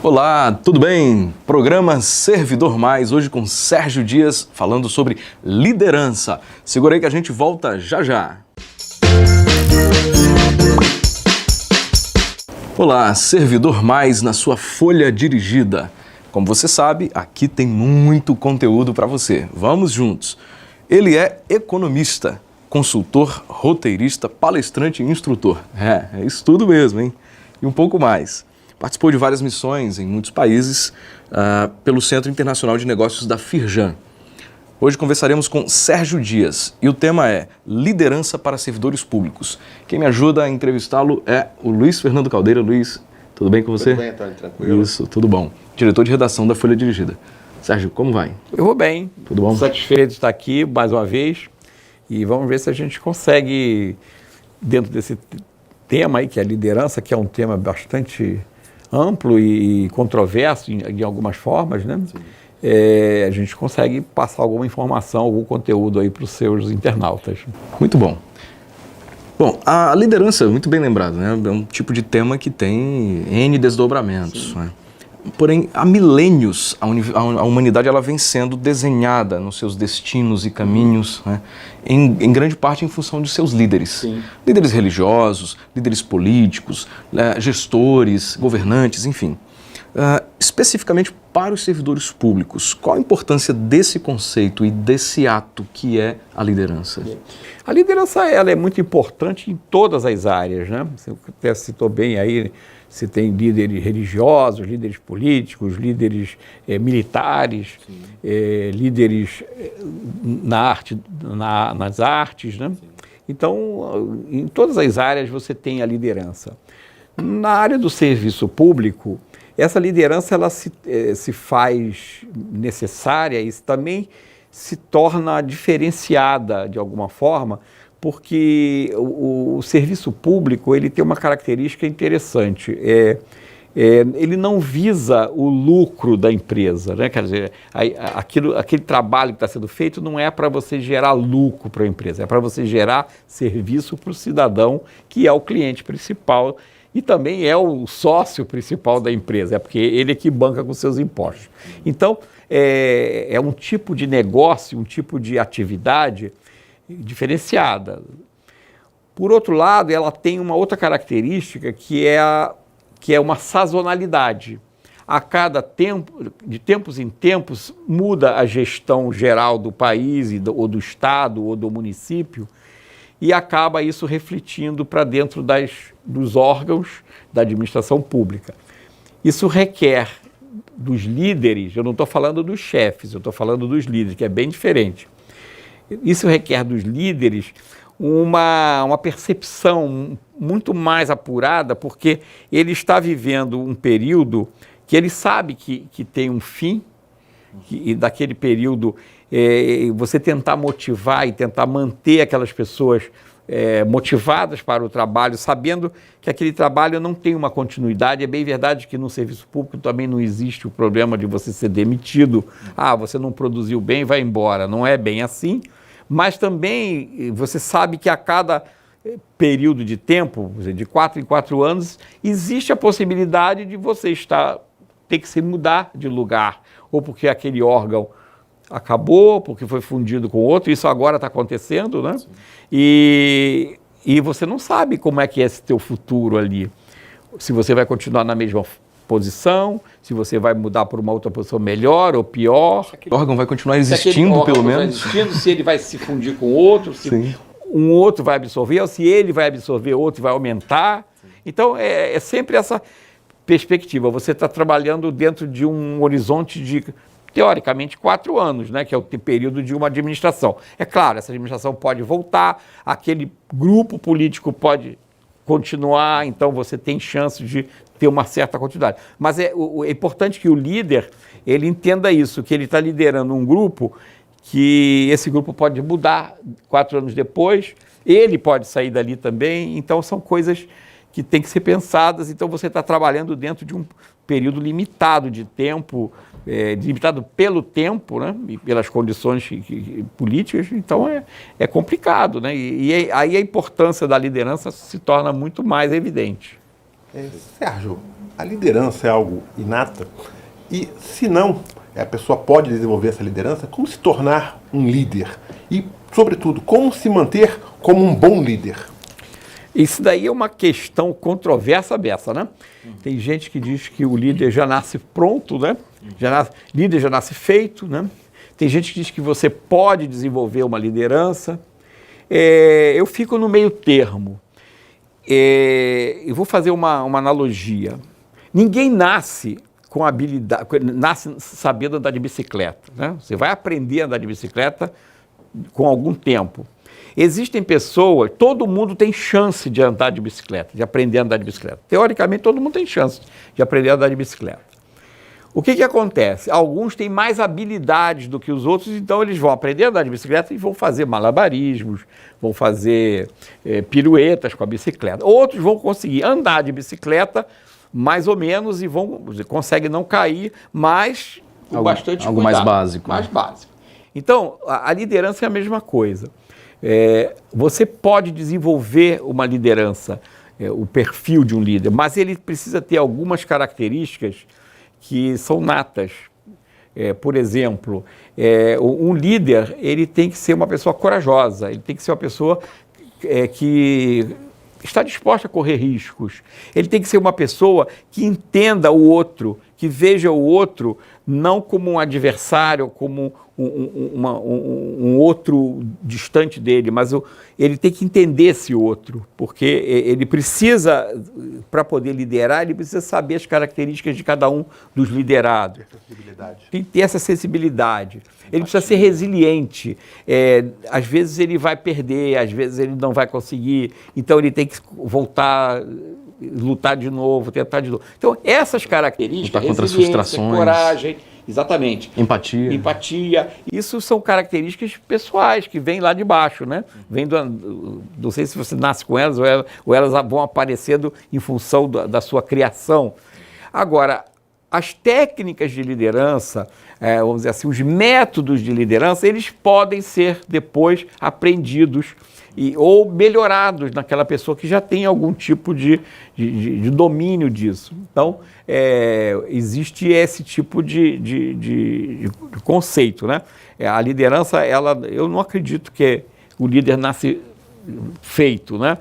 Olá, tudo bem? Programa Servidor Mais, hoje com Sérgio Dias, falando sobre liderança. Segura aí que a gente volta já já. Olá, Servidor Mais na sua folha dirigida. Como você sabe, aqui tem muito conteúdo para você. Vamos juntos. Ele é economista, consultor, roteirista, palestrante e instrutor. É isso tudo mesmo, hein? E um pouco mais. Participou de várias missões em muitos países pelo Centro Internacional de Negócios da Firjan. Hoje conversaremos com Sérgio Dias e o tema é Liderança para Servidores Públicos. Quem me ajuda a entrevistá-lo é o Luiz Fernando Caldeira. Luiz, tudo bem com você? Tudo bem, Antônio, tranquilo. Isso, tudo bom. Diretor de redação da Folha Dirigida. Sérgio, como vai? Eu vou bem. Tudo bom? Satisfeito de estar aqui mais uma vez e vamos ver se a gente consegue, dentro desse tema aí, que é a liderança, que é um tema bastante amplo e controverso de algumas formas, né? A gente consegue passar alguma informação, algum conteúdo aí para os seus internautas. Muito bom. Bom, a liderança, muito bem lembrado, né? É um tipo de tema que tem N desdobramentos, né? Porém, há milênios, a humanidade ela vem sendo desenhada nos seus destinos e caminhos, né? Em grande parte em função de seus líderes. Sim. Líderes religiosos, líderes políticos, gestores, governantes, enfim. Especificamente para os servidores públicos, qual a importância desse conceito e desse ato que é a liderança? A liderança ela é muito importante em todas as áreas, né? Você até citou bem aí, você tem líderes religiosos, líderes políticos, líderes militares, líderes na arte, nas artes, né? Então, em todas as áreas você tem a liderança. Na área do serviço público, essa liderança ela se faz necessária e também se torna diferenciada de alguma forma, porque o serviço público ele tem uma característica interessante. Ele não visa o lucro da empresa, né? Quer dizer, aquele trabalho que está sendo feito não é para você gerar lucro para a empresa, é para você gerar serviço para o cidadão, que é o cliente principal e também é o sócio principal da empresa, é porque ele é que banca com seus impostos. Então, é um tipo de negócio, um tipo de atividade diferenciada. Por outro lado, ela tem uma outra característica que é uma sazonalidade. A cada tempo, de tempos em tempos, muda a gestão geral do país, ou do estado, ou do município, e acaba isso refletindo para dentro dos órgãos da administração pública. Isso requer dos líderes, eu não estou falando dos chefes, eu estou falando dos líderes, que é bem diferente. Isso requer dos líderes uma percepção muito mais apurada, porque ele está vivendo um período que ele sabe que tem um fim, e daquele período você tentar motivar e tentar manter aquelas pessoas motivadas para o trabalho, sabendo que aquele trabalho não tem uma continuidade. É bem verdade que no serviço público também não existe o problema de você ser demitido. Você não produziu bem, vai embora. Não é bem assim, mas também você sabe que a cada período de tempo, de 4 em 4 anos, existe a possibilidade de você ter que se mudar de lugar, ou porque aquele órgão acabou, porque foi fundido com outro, isso agora está acontecendo, né? E você não sabe como é que é esse teu futuro ali. Se você vai continuar na mesma posição, se você vai mudar para uma outra posição melhor ou pior. O órgão vai continuar existindo, pelo menos? Se ele vai se fundir com outro, se um outro vai absorver, ou se ele vai absorver outro e vai aumentar. Então, é sempre essa perspectiva. Você está trabalhando dentro de um horizonte de, teoricamente, 4 anos, né, que é o período de uma administração. É claro, essa administração pode voltar, aquele grupo político pode continuar, então você tem chance de ter uma certa continuidade. Mas é importante que o líder ele entenda isso, que ele está liderando um grupo, que esse grupo pode mudar 4 anos depois, ele pode sair dali também, então são coisas que têm que ser pensadas. Então você está trabalhando dentro de um período limitado de tempo, limitado pelo tempo, né, e pelas condições políticas, então é complicado, né? E aí a importância da liderança se torna muito mais evidente. Sérgio, A liderança é algo inata? E, se não, a pessoa pode desenvolver essa liderança, como se tornar um líder? E, sobretudo, como se manter como um bom líder? Isso daí é uma questão controversa dessa, né? Tem gente que diz que o líder já nasce pronto, né? Líder já nasce feito, né? Tem gente que diz que você pode desenvolver uma liderança. Eu fico no meio termo. Eu vou fazer uma analogia. Ninguém nasce com habilidade, nasce sabendo andar de bicicleta, né? Você vai aprender a andar de bicicleta com algum tempo. Existem pessoas, todo mundo tem chance de andar de bicicleta, de aprender a andar de bicicleta. Teoricamente, todo mundo tem chance de aprender a andar de bicicleta. O que acontece? Alguns têm mais habilidades do que os outros, então eles vão aprender a andar de bicicleta e vão fazer malabarismos, vão fazer piruetas com a bicicleta. Outros vão conseguir andar de bicicleta mais ou menos e conseguem não cair, mas com bastante algo cuidado. Mais básico. Mais básico. Então, a liderança é a mesma coisa. Você pode desenvolver uma liderança, o perfil de um líder, mas ele precisa ter algumas características que são natas. Por exemplo, um líder ele tem que ser uma pessoa corajosa, ele tem que ser uma pessoa que está disposta a correr riscos. Ele tem que ser uma pessoa que entenda o outro, que veja o outro não como um adversário, como um outro distante dele, mas ele tem que entender esse outro, porque ele precisa, para poder liderar, ele precisa saber as características de cada um dos liderados. Tem que ter essa sensibilidade. Ele precisa ser resiliente. Às vezes ele vai perder, às vezes ele não vai conseguir, então ele tem que voltar, lutar de novo, tentar de novo. Então, essas características, lutar contra as frustrações, coragem, exatamente. Empatia. Isso são características pessoais que vêm lá de baixo, né? Não sei se você nasce com elas ou elas vão aparecendo em função da sua criação. Agora, as técnicas de liderança, vamos dizer assim, os métodos de liderança, eles podem ser depois aprendidos ou melhorados naquela pessoa que já tem algum tipo de domínio disso. Então, existe esse tipo de conceito, né? A liderança, eu não acredito que o líder nasce feito, né?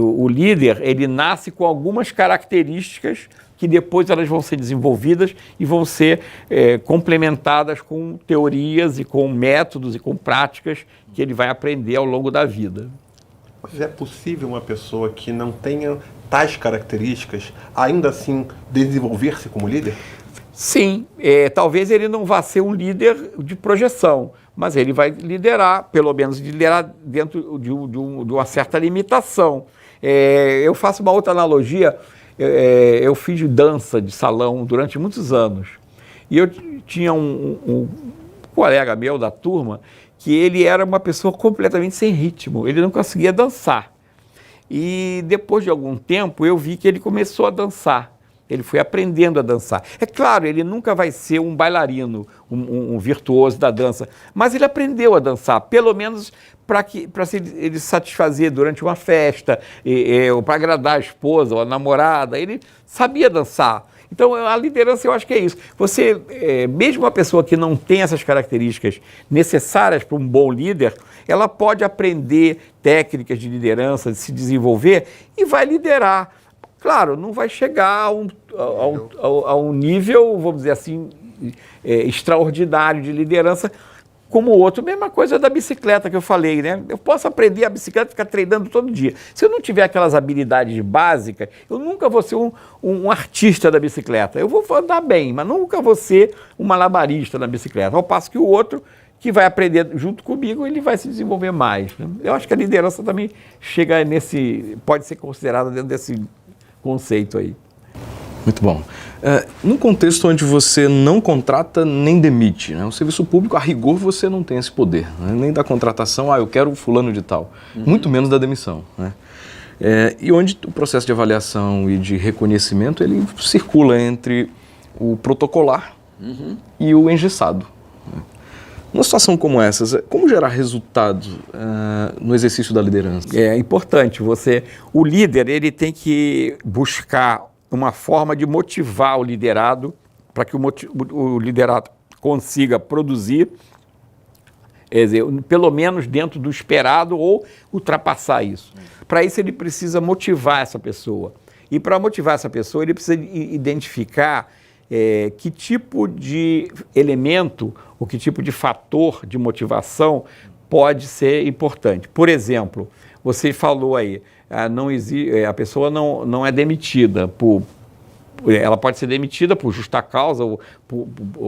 O líder, ele nasce com algumas características que depois elas vão ser desenvolvidas e vão ser complementadas com teorias e com métodos e com práticas que ele vai aprender ao longo da vida. Mas é possível uma pessoa que não tenha tais características, ainda assim, desenvolver-se como líder? Sim, talvez ele não vá ser um líder de projeção, mas ele vai liderar, pelo menos liderar dentro de uma certa limitação. Eu faço uma outra analogia. Eu fiz dança de salão durante muitos anos e eu tinha um colega meu da turma que ele era uma pessoa completamente sem ritmo, ele não conseguia dançar. E depois de algum tempo eu vi que ele começou a dançar, ele foi aprendendo a dançar. É claro, ele nunca vai ser um bailarino, um virtuoso da dança, mas ele aprendeu a dançar, pelo menos para ele satisfazer durante uma festa, ou para agradar a esposa ou a namorada, ele sabia dançar. Então, a liderança, eu acho que é isso. Você, mesmo uma pessoa que não tem essas características necessárias para um bom líder, ela pode aprender técnicas de liderança, de se desenvolver e vai liderar. Claro, não vai chegar a um nível, vamos dizer assim, extraordinário de liderança, como o outro. Mesma coisa da bicicleta que eu falei, né? Eu posso aprender a bicicleta e ficar treinando todo dia. Se eu não tiver aquelas habilidades básicas, eu nunca vou ser um artista da bicicleta. Eu vou andar bem, mas nunca vou ser um malabarista da bicicleta. Ao passo que o outro, que vai aprender junto comigo, ele vai se desenvolver mais, né? Eu acho que a liderança também chega pode ser considerada dentro desse conceito aí. Muito bom. Num contexto onde você não contrata nem demite, né? O serviço público, a rigor, você não tem esse poder, né? Nem da contratação, eu quero fulano de tal, muito menos da demissão, né? E onde o processo de avaliação e de reconhecimento, ele circula entre o protocolar e o engessado, né? Numa situação como essa, como gerar resultado no exercício da liderança? É importante, o líder ele tem que buscar uma forma de motivar o liderado para que o liderado consiga produzir, quer dizer, pelo menos dentro do esperado ou ultrapassar isso. Para isso ele precisa motivar essa pessoa. E para motivar essa pessoa ele precisa identificar que tipo de elemento ou que tipo de fator de motivação pode ser importante. Por exemplo, você falou aí, a pessoa não é demitida ela pode ser demitida por justa causa ou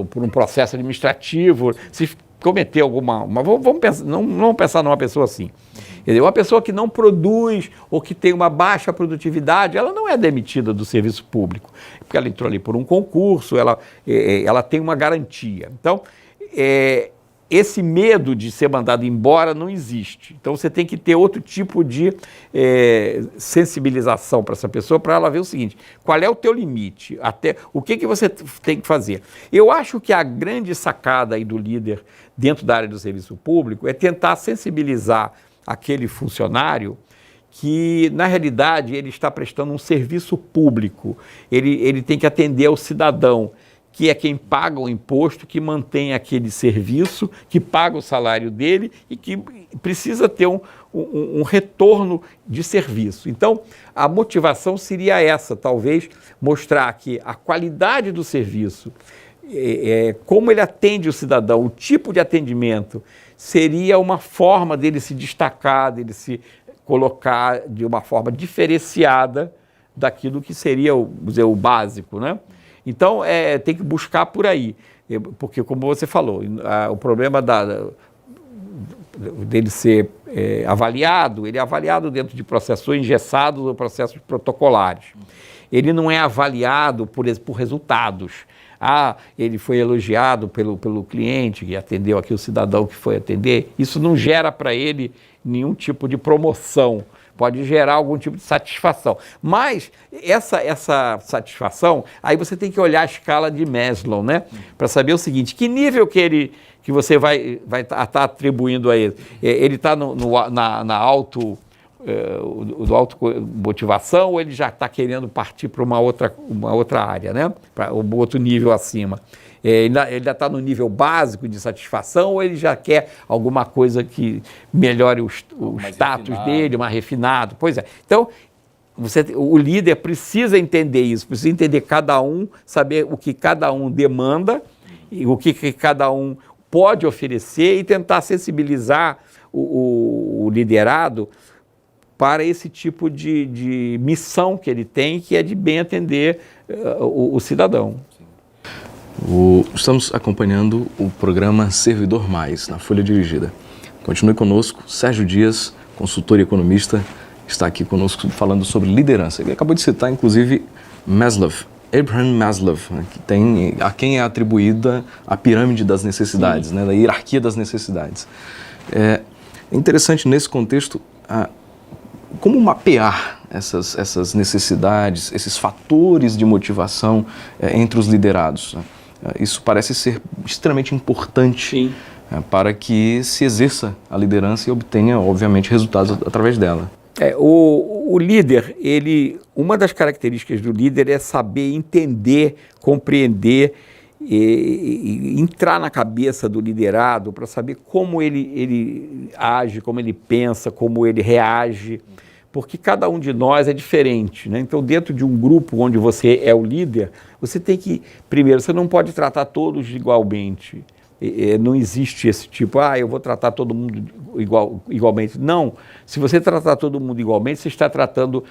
por um processo administrativo, se cometer alguma... Mas vamos pensar, não vamos pensar numa pessoa assim. Quer dizer, uma pessoa que não produz ou que tem uma baixa produtividade, ela não é demitida do serviço público, porque ela entrou ali por um concurso, ela tem uma garantia. Então, esse medo de ser mandado embora não existe. Então, você tem que ter outro tipo de sensibilização para essa pessoa, para ela ver o seguinte, qual é o teu limite? O que você tem que fazer? Eu acho que a grande sacada aí do líder dentro da área do serviço público é tentar sensibilizar aquele funcionário que, na realidade, ele está prestando um serviço público. Ele tem que atender ao cidadão, que é quem paga o imposto, que mantém aquele serviço, que paga o salário dele e que precisa ter um retorno de serviço. Então, a motivação seria essa, talvez mostrar que a qualidade do serviço, como ele atende o cidadão, o tipo de atendimento, seria uma forma dele se destacar, dele se colocar de uma forma diferenciada daquilo que seria o básico, né? Então, tem que buscar por aí, porque, como você falou, o problema dele ser avaliado, ele é avaliado dentro de processos engessados ou processos protocolares. Ele não é avaliado por resultados. Ele foi elogiado pelo cliente que atendeu aqui, o cidadão que foi atender. Isso não gera para ele nenhum tipo de promoção. Pode gerar algum tipo de satisfação. Mas essa satisfação, aí você tem que olhar a escala de Maslow, né? Para saber o seguinte, que nível que você vai estar atribuindo a ele? Ele está na automotivação ou ele já está querendo partir para uma outra área, né? Para um outro nível acima? Ele ainda está no nível básico de satisfação ou ele já quer alguma coisa que melhore o status refinado dele, mais refinado? Pois é. Então, o líder precisa entender isso, precisa entender cada um, saber o que cada um demanda, e o que cada um pode oferecer e tentar sensibilizar o liderado para esse tipo de missão que ele tem, que é de bem atender o cidadão. Estamos acompanhando o programa Servidor Mais, na Folha Dirigida. Continue conosco, Sérgio Dias, consultor e economista, está aqui conosco falando sobre liderança. Ele acabou de citar, inclusive, Maslow, Abraham Maslow, a quem é atribuída a pirâmide das necessidades, né, da hierarquia das necessidades. É interessante, nesse contexto, como mapear essas necessidades, esses fatores de motivação entre os liderados, né? Isso parece ser extremamente importante para que se exerça a liderança e obtenha, obviamente, resultados através dela. O líder, uma das características do líder é saber entender, compreender e entrar na cabeça do liderado para saber como ele age, como ele pensa, como ele reage, porque cada um de nós é diferente, né? Então, dentro de um grupo onde você é o líder, você tem que, primeiro, você não pode tratar todos igualmente. Não existe esse tipo, eu vou tratar todo mundo igualmente. Não, se você tratar todo mundo igualmente, você está tratando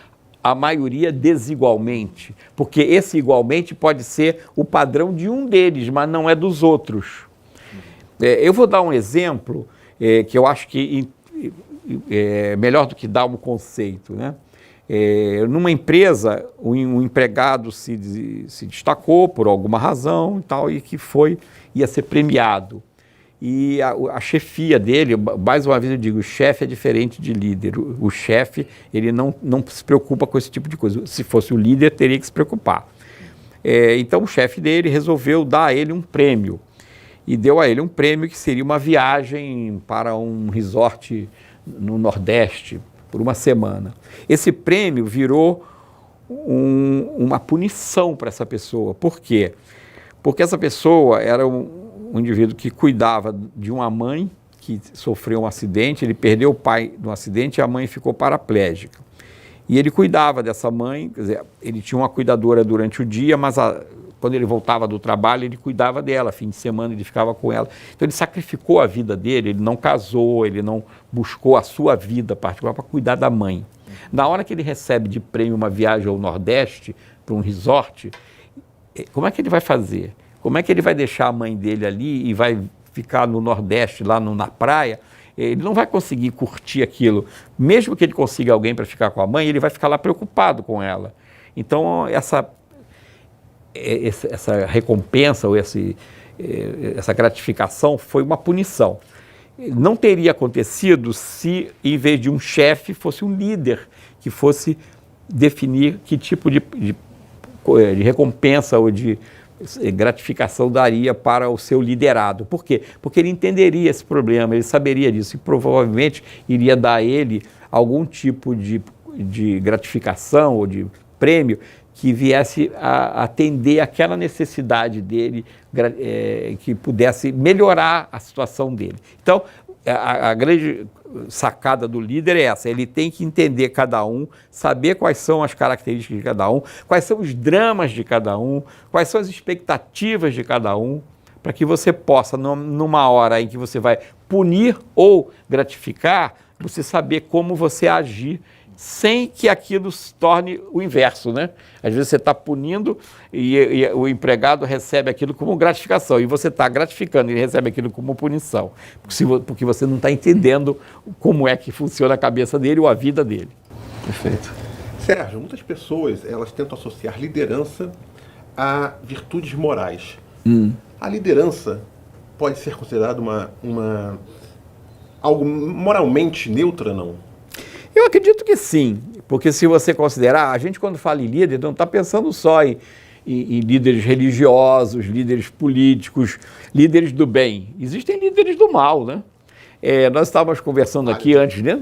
a maioria desigualmente, porque esse igualmente pode ser o padrão de um deles, mas não é dos outros. Eu vou dar um exemplo que eu acho que é melhor do que dar um conceito, né? Numa empresa, um empregado se destacou por alguma razão e tal, e que ia ser premiado. E a chefia dele, mais uma vez eu digo, o chefe é diferente de líder. O chefe, ele não se preocupa com esse tipo de coisa. Se fosse o líder, teria que se preocupar. Então o chefe dele resolveu dar a ele um prêmio. E deu a ele um prêmio que seria uma viagem para um resort no Nordeste, por uma semana. Esse prêmio virou uma punição para essa pessoa. Por quê? Porque essa pessoa era um indivíduo que cuidava de uma mãe que sofreu um acidente, ele perdeu o pai no acidente e a mãe ficou paraplégica. E ele cuidava dessa mãe, quer dizer, ele tinha uma cuidadora durante o dia, mas quando ele voltava do trabalho, ele cuidava dela, fim de semana ele ficava com ela. Então ele sacrificou a vida dele, ele não casou, ele não buscou a sua vida particular para cuidar da mãe. Na hora que ele recebe de prêmio uma viagem ao Nordeste, para um resort, como é que ele vai fazer? Como é que ele vai deixar a mãe dele ali e vai ficar no Nordeste, lá na praia? Ele não vai conseguir curtir aquilo. Mesmo que ele consiga alguém para ficar com a mãe, ele vai ficar lá preocupado com ela. Então, essa recompensa ou essa gratificação foi uma punição. Não teria acontecido se, em vez de um chefe, fosse um líder que fosse definir que tipo de recompensa ou de gratificação daria para o seu liderado. Por quê? Porque ele entenderia esse problema, ele saberia disso e provavelmente iria dar a ele algum tipo de gratificação ou de prêmio que viesse a atender aquela necessidade dele, que pudesse melhorar a situação dele. Então, a grande sacada do líder é essa, ele tem que entender cada um, saber quais são as características de cada um, quais são os dramas de cada um, quais são as expectativas de cada um, para que você possa, numa hora em que você vai punir ou gratificar, você saber como você agir sem que aquilo se torne o inverso, né? Às vezes você está punindo e o empregado recebe aquilo como gratificação e você está gratificando e ele recebe aquilo como punição, porque você não está entendendo como é que funciona a cabeça dele ou a vida dele. Perfeito. Sérgio, muitas pessoas elas tentam associar liderança a virtudes morais. A liderança pode ser considerada algo moralmente neutra, não? Eu acredito que sim, porque se você considerar, a gente quando fala em líder não está pensando só em líderes religiosos, líderes políticos, líderes do bem. Existem líderes do mal, né? Nós estávamos conversando aqui antes, né?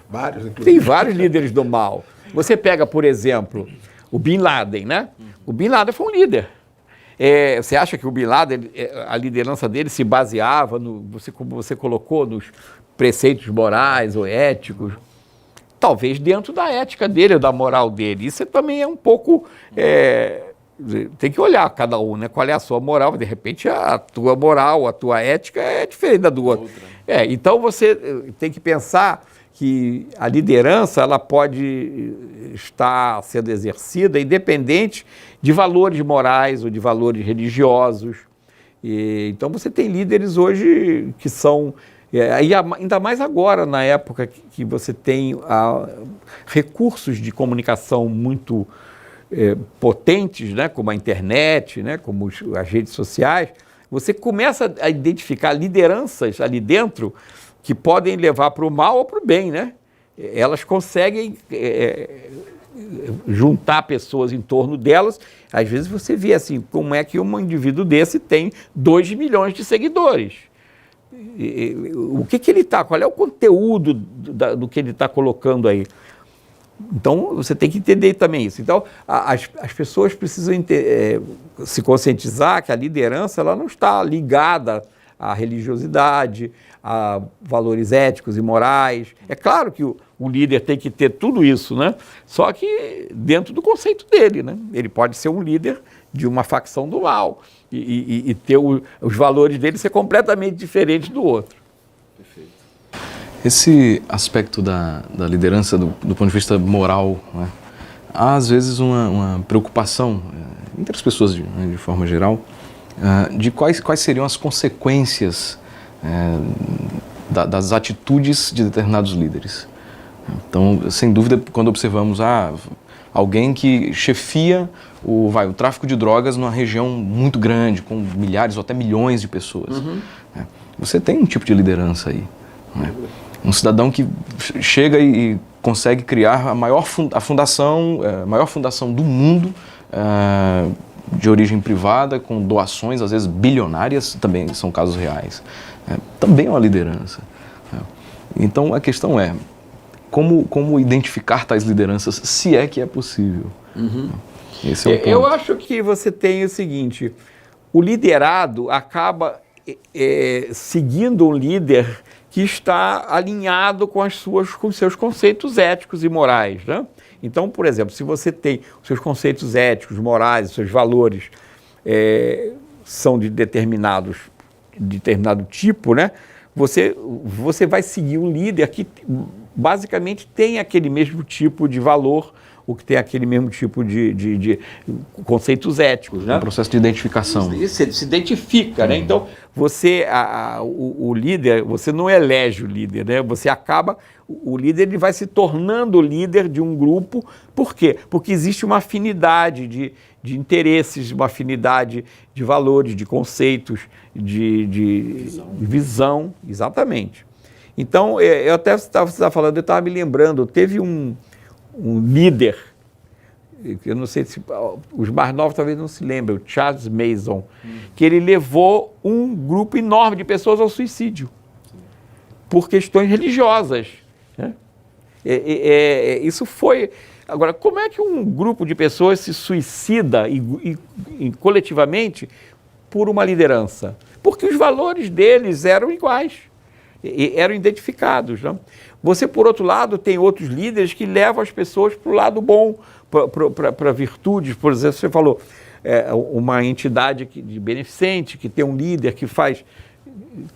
Vários, inclusive. Tem vários líderes do mal. Você pega, por exemplo, o Bin Laden, né? O Bin Laden foi um líder. Você acha que o Bin Laden, a liderança dele se baseava, como você colocou, nos preceitos morais ou éticos? Talvez dentro da ética dele ou da moral dele. Isso também é um pouco... tem que olhar cada um, né? Qual é a sua moral. De repente, a tua moral, a tua ética é diferente da do outro. Então, você tem que pensar que a liderança ela pode estar sendo exercida independente de valores morais ou de valores religiosos. Então, você tem líderes hoje que são... ainda mais agora, na época que você tem recursos de comunicação muito potentes, né, como a internet, né, como as redes sociais, você começa a identificar lideranças ali dentro que podem levar para o mal ou para o bem, né? Elas conseguem juntar pessoas em torno delas. Às vezes você vê assim, como é que um indivíduo desse tem 2 milhões de seguidores. O que ele está, qual é o conteúdo do que ele está colocando aí? Então, você tem que entender também isso. Então, as pessoas precisam se conscientizar que a liderança ela não está ligada à religiosidade, a valores éticos e morais. É claro que o líder tem que ter tudo isso, né? Só que dentro do conceito dele, né? Ele pode ser um líder de uma facção do mal e ter os valores dele ser completamente diferentes do outro. Perfeito. Esse aspecto da liderança do ponto de vista moral, né? Há às vezes uma preocupação entre as pessoas de forma geral de quais seriam as consequências das atitudes de determinados líderes. Então, sem dúvida, quando observamos alguém que chefia o tráfico de drogas numa região muito grande, com milhares ou até milhões de pessoas, você tem um tipo de liderança aí, né? Um cidadão que chega e consegue criar a maior fundação do mundo, de origem privada, com doações, às vezes bilionárias, também são casos reais. Também é uma liderança. Então a questão é, Como identificar tais lideranças, se é que é possível? Esse é o ponto. Eu acho que você tem o seguinte, o liderado acaba seguindo um líder que está alinhado com os seus conceitos éticos e morais, né? Então, por exemplo, se você tem os seus conceitos éticos, morais, os seus valores são de determinado tipo, né? Você vai seguir um líder que basicamente tem aquele mesmo tipo de valor, ou que tem aquele mesmo tipo de conceitos éticos, né? Um processo de identificação. Isso se identifica, né? Então, o líder, você não elege o líder, né? O líder ele vai se tornando líder de um grupo. Por quê? Porque existe uma afinidade de interesses, uma afinidade de valores, de conceitos, de visão, exatamente. Então, eu até estava falando, eu estava me lembrando, teve um líder, eu não sei se os mais novos talvez não se lembrem, o Charles Manson, que ele levou um grupo enorme de pessoas ao suicídio, por questões religiosas, né? Isso foi... Agora, como é que um grupo de pessoas se suicida coletivamente por uma liderança? Porque os valores deles eram iguais, eram identificados, né? Você, por outro lado, tem outros líderes que levam as pessoas para o lado bom, para virtudes. Por exemplo, você falou, uma entidade de beneficente, que tem um líder que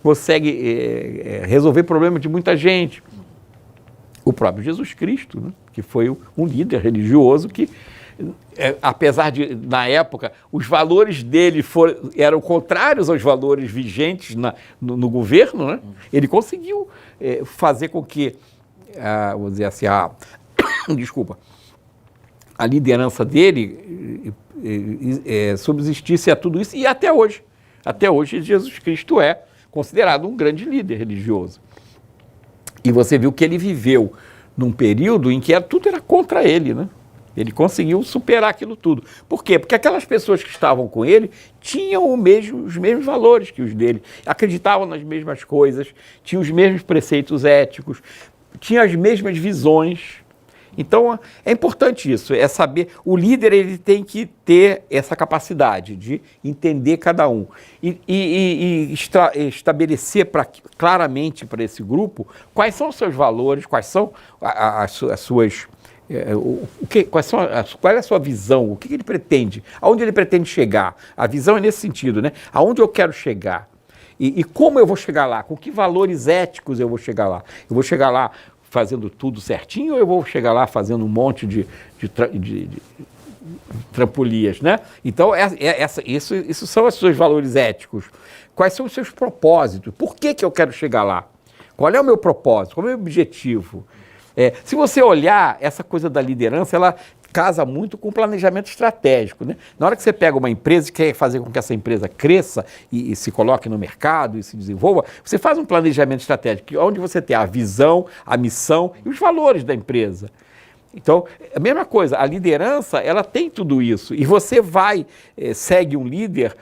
consegue resolver problemas de muita gente. O próprio Jesus Cristo, né? Que foi um líder religioso que, apesar de, na época, os valores dele eram contrários aos valores vigentes no governo, né? Ele conseguiu fazer com que, vou dizer assim, desculpa, a liderança dele subsistisse a tudo isso, e até hoje Jesus Cristo é considerado um grande líder religioso. E você viu que ele viveu num período em que tudo era contra ele, né? Ele conseguiu superar aquilo tudo. Por quê? Porque aquelas pessoas que estavam com ele tinham os mesmos valores que os dele, acreditavam nas mesmas coisas, tinham os mesmos preceitos éticos, tinham as mesmas visões. Então, é importante isso, é saber, o líder ele tem que ter essa capacidade de entender cada um e estabelecer claramente para esse grupo quais são os seus valores, quais são as suas... qual é a sua visão, o que ele pretende, aonde ele pretende chegar. A visão é nesse sentido, né? Aonde eu quero chegar e como eu vou chegar lá, com que valores éticos eu vou chegar lá. Eu vou chegar lá fazendo tudo certinho ou eu vou chegar lá fazendo um monte de trampolias, né? Então, isso são os seus valores éticos. Quais são os seus propósitos? Por que eu quero chegar lá? Qual é o meu propósito? Qual é o meu objetivo? Se você olhar, essa coisa da liderança, ela casa muito com o planejamento estratégico, né? Na hora que você pega uma empresa e quer fazer com que essa empresa cresça e se coloque no mercado e se desenvolva, você faz um planejamento estratégico, onde você tem a visão, a missão e os valores da empresa. Então, a mesma coisa, a liderança, ela tem tudo isso. E você segue um líder,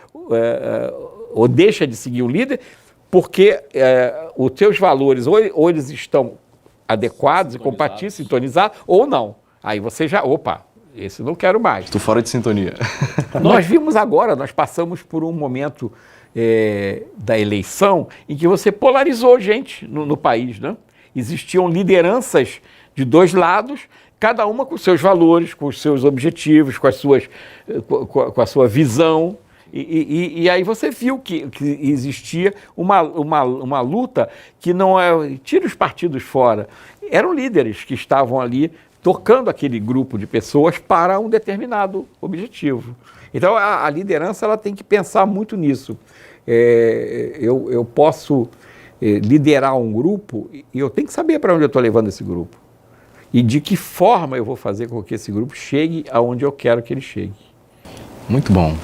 ou deixa de seguir um líder, porque os teus valores, ou eles estão adequados e compatíveis, sintonizados, ou não. Aí você esse não quero mais. Estou fora de sintonia. Nós vimos agora, nós passamos por um momento da eleição em que você polarizou gente no país, né? Existiam lideranças de dois lados, cada uma com seus valores, com os seus objetivos, com a sua visão. E aí você viu que existia uma luta que não tira os partidos fora. Eram líderes que estavam ali tocando aquele grupo de pessoas para um determinado objetivo. Então, a liderança ela tem que pensar muito nisso. Eu posso liderar um grupo e eu tenho que saber para onde eu estou levando esse grupo. E de que forma eu vou fazer com que esse grupo chegue aonde eu quero que ele chegue. Muito bom.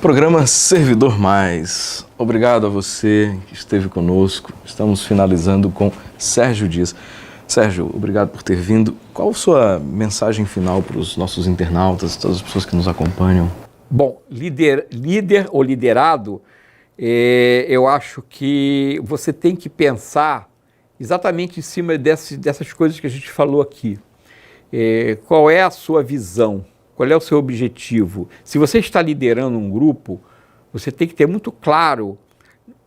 Programa Servidor Mais. Obrigado a você que esteve conosco. Estamos finalizando com Sérgio Dias. Sérgio, obrigado por ter vindo. Qual a sua mensagem final para os nossos internautas, todas as pessoas que nos acompanham? Bom, líder ou liderado, eu acho que você tem que pensar exatamente em cima dessas coisas que a gente falou aqui. Qual é a sua visão? Qual é o seu objetivo? Se você está liderando um grupo, você tem que ter muito claro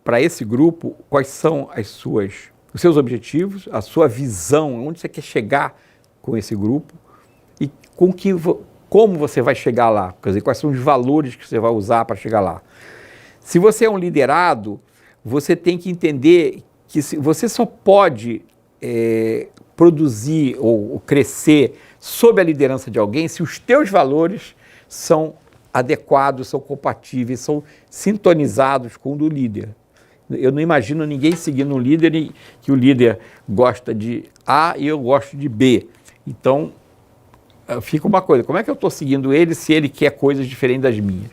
para esse grupo quais são os seus objetivos, a sua visão, onde você quer chegar com esse grupo e como você vai chegar lá, quer dizer, quais são os valores que você vai usar para chegar lá. Se você é um liderado, você tem que entender que você só pode produzir ou crescer sob a liderança de alguém se os teus valores são adequados, são compatíveis, são sintonizados com o do líder. Eu não imagino ninguém seguindo um líder e que o líder gosta de A e eu gosto de B. Então, fica uma coisa, como é que eu estou seguindo ele se ele quer coisas diferentes das minhas?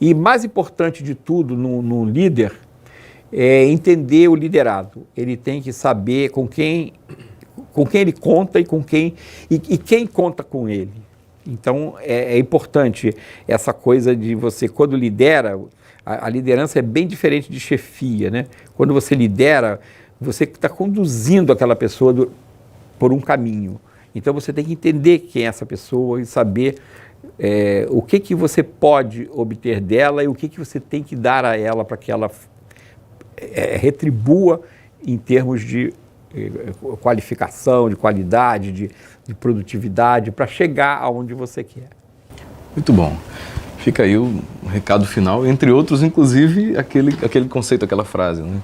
E mais importante de tudo no líder é entender o liderado. Ele tem que saber com quem ele conta e quem conta com ele. Então, é importante essa coisa de você, quando lidera, a liderança é bem diferente de chefia, né? Quando você lidera, você está conduzindo aquela pessoa por um caminho. Então, você tem que entender quem é essa pessoa e saber o que você pode obter dela e o que você tem que dar a ela para que ela retribua em termos de qualificação, de qualidade, de produtividade, para chegar aonde você quer. Muito bom. Fica aí o recado final, entre outros, inclusive, aquele conceito, aquela frase, né?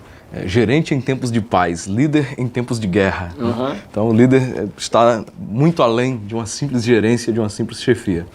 Gerente em tempos de paz, líder em tempos de guerra. Uhum. Então, o líder está muito além de uma simples gerência, de uma simples chefia.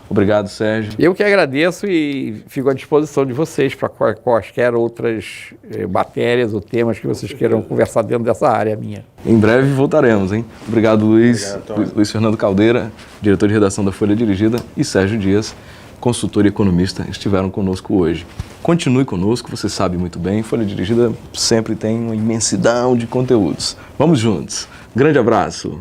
Obrigado, Sérgio. Eu que agradeço e fico à disposição de vocês para quaisquer outras matérias ou temas que vocês queiram conversar dentro dessa área minha. Em breve voltaremos, hein? Obrigado, Luiz. Obrigado, Luiz Fernando Caldeira, diretor de redação da Folha Dirigida, e Sérgio Dias, consultor e economista, estiveram conosco hoje. Continue conosco, você sabe muito bem, Folha Dirigida sempre tem uma imensidão de conteúdos. Vamos juntos. Grande abraço.